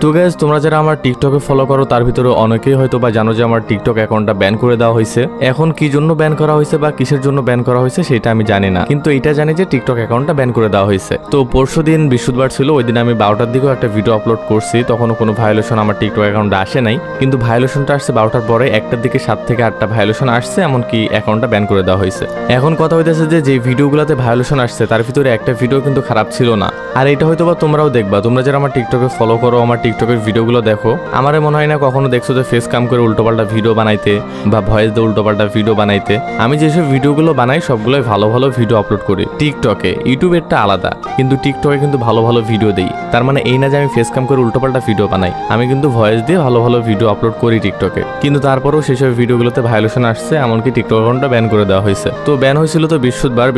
তো গাইস তোমরা যারা আমার টিকটকে ফলো করো তার ভিতরে অনেকেই হয়তো বা জানো যে আমার টিকটক অ্যাকাউন্টটা ব্যান করে দেওয়া হয়েছে। এখন কি জন্য ব্যান করা হয়েছে বা কিসের জন্য ব্যান করা হয়েছে সেটা আমি জানি না, কিন্তু এটা জানি যে টিকটক অ্যাকাউন্টটা ব্যান করে দেওয়া হয়েছে। তো পরশুদিন বৃহস্পতিবার ছিল, ওই দিন আমি 12টার দিকেও একটা ভিডিও আপলোড করছি, তখনও কোনো ভায়োলেশন আমার টিকটক অ্যাকাউন্টে আসে নাই, কিন্তু ভায়োলেশনটা আসছে 12টার পরে, 1টার দিকে 7 থেকে 8টা ভায়োলেশন আসছে, এমনকি অ্যাকাউন্টটা ব্যান করে দেওয়া হয়েছে। এখন কথা হইতেছে যে ভিডিওগুলোতে ভায়োলেশন আসছে তার ভিতরে একটা ভিডিও কিন্তু খারাপ ছিল না, আর এটা হয়তো বা তোমরাও দেখবা। তোমরা যারা আমার টিকটকে ফলো করো, আমার টিকটকের ভিডিওগুলো দেখো, আমারে মনে হয় না কখনো দেখছো যে ফেস কাম করে উল্টোপাল্টা ভিডিও বানাইতে বা ভয়েস দিয়ে উল্টোপাল্টা ভিডিও বানাইতে। আমি যেসব ভিডিওগুলো বানাই সবগুলোই ভালো ভালো ভিডিও আপলোড করি টিকটকে। ইউটিউবেরটা আলাদা, কিন্তু টিকটকে কিন্তু ভালো ভালো ভিডিও দেই। তার মানে এই না যে আমি ফেস কাম করে উল্টোপাল্টা ভিডিও বানাই, আমি কিন্তু ভয়েস দিয়ে ভালো ভালো ভিডিও আপলোড করি টিকটকে। কিন্তু তারপরেও সেসব ভিডিওগুলোতে ভায়োলেশন আসছে, এমনকি টিকটক অ্যাকাউন্টটা ব্যান করে দেওয়া হয়েছে। তো ব্যান হয়েছিল তো বৃহস্পতিবার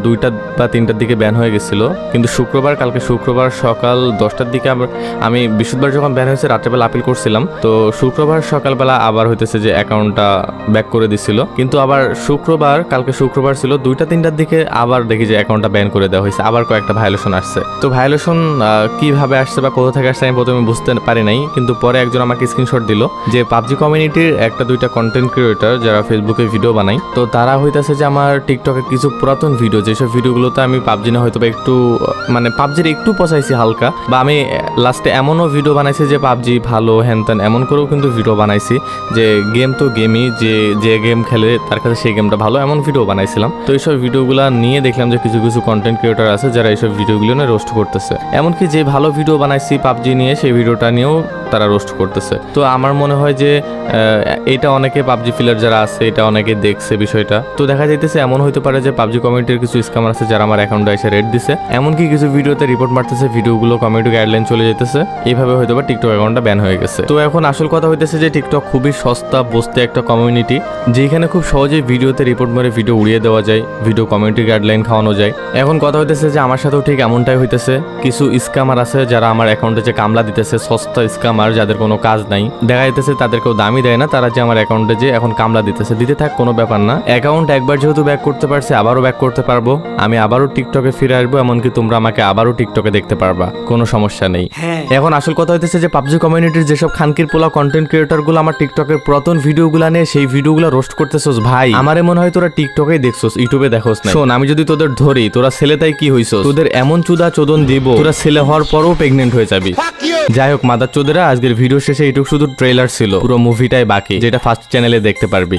2টা বা 3টার দিকে ব্যান হয়ে গেছিল, কিন্তু কালকে শুক্রবার সকাল 10টার দিকে আমি বৃহস্পতিবার যখন ব্যান হয়েছে রাত্রেবেলা আপিল করছিলাম, তো শুক্রবার সকালবেলা আবার হইতেছে যে অ্যাকাউন্টটা ব্যাক করে দিছিল। কিন্তু আবার কালকে শুক্রবার ছিল 2টা-3টার দিকে আবার দেখি যে অ্যাকাউন্টটা ব্যান করে দেওয়া হয়েছে, আবার কয়েকটা ভায়োলেশন আসছে। তো ভায়োলেশন কিভাবে আসছে বা কোথা থেকে আসছে আমি প্রথমে বুঝতে পারি নাই, কিন্তু পরে একজন আমাকে স্ক্রিনশট দিল যে পাবজি কমিউনিটির 1-2টা কন্টেন্ট ক্রিয়েটর যারা ফেসবুকে ভিডিও বানায়, তো তারা হইতেছে যে আমার টিকটকে কিছু পুরাতন ভিডিও, যেসব ভিডিওগুলোতে আমি পাবজি না হয়তো বা একটু মানে পাবজির একটু পচাইছি হালকা, বা আমি লাস্টে এমনও ভিডিও বানাইছি যে পাবজি ভালো হ্যান ত্যান এমন করেও কিন্তু ভিডিও বানাইছি যে গেম তো গেমই, যে গেম খেলে তার কাছে সেই গেমটা ভালো, এমন ভিডিও বানাইছিলাম। তো এইসব ভিডিওগুলো নিয়ে দেখলাম যে কিছু কিছু কন্টেন্ট ক্রিয়েটর আছে যারা এইসব ভিডিওগুলো নিয়ে রোস্ট করতেছে, এমনকি যে ভালো ভিডিও বানাইছি পাবজি নিয়ে সেই ভিডিওটা নিয়েও তারা রোস্ট করতেছে। তো আমার মনে হয় যে এটা অনেকে পাবজি ফিলার যারা আছে এটা অনেকে দেখছে বিষয়টা। তো দেখা যাইতেছে এমন হইতে পারে যে পাবজি কমিউনিটির কিছু স্ক্যামার আছে যারা আমার অ্যাকাউন্টে এসে রেড দিছে, এমনকি কিছু ভিডিওতে রিপোর্ট মারতেছে, ভিডিওগুলো কমিউনিটি গাইডলাইন চলে যেতেছে, এইভাবে হয়তো বা টিকটক অ্যাকাউন্টটা ব্যান হয়ে গেছে। তো এখন আসল কথা হইতেছে যে টিকটক খুবই সস্তা বসতে একটা কমিউনিটি, যেখানে খুব সহজেই ভিডিওতে রিপোর্ট মেরে ভিডিও উড়িয়ে দেওয়া যায়, ভিডিও কমিউনিটি গাইডলাইন খাওয়ানো যায়। এখন কথা হইতেছে যে আমার সাথেও ঠিক এমনটাই হইতেছে, কিছু স্ক্যামার আছে যারা আমার অ্যাকাউন্টে যে কামলা দিতেছে, সস্তা স্ক্যামার যাদের কোনো কাজ নাই, দেখা যাইতেছে তাদেরকেও দামই দেয় না, তারা যে আমার অ্যাকাউন্টে যে এখন কামলা দিতেছে, দিতে থাক কোনো ব্যাপার না। অ্যাকাউন্ট একবার যেহেতু ব্যাক করতে পারছে আবারও ব্যাক করতে পারবো, আমি আবারও টিকটকে ফিরে আসবো, এমনকি তোমরা আমাকে আবারও টিকটকে দেখতে পারবা, কোনো সমস্যা নেই। এখন আসল কথা হইতেছে যে পাবজি কমিউনিটির যেসব খানকির পোলা কন্টেন্ট ক্রিয়েটর গুলো আমার টিকটকের পুরাতন ভিডিওগুলো নিয়ে সেই ভিডিওগুলো রোস্ট করতেছস, ভাই আমারে মনে হয় তোরা টিকটকেই দেখছস, ইউটিউবে দেখোস না। শোন, আমি যদি তোদের ধরি, তোরা ছেলে তাই কি হইছস, তোদের এমন চুদা চোদন দিব তোরা ছেলে হওয়ার পরও প্রেগনেন্ট হয়ে যাবি। যাই হোক মাদার চোদেরা, আজকের ভিডিও শেষে এইটুকু শুধু ট্রেলার ছিল, পুরো মুভিটাই বাকি, যেটা ফার্স্ট চ্যানেলে দেখতে পারবি।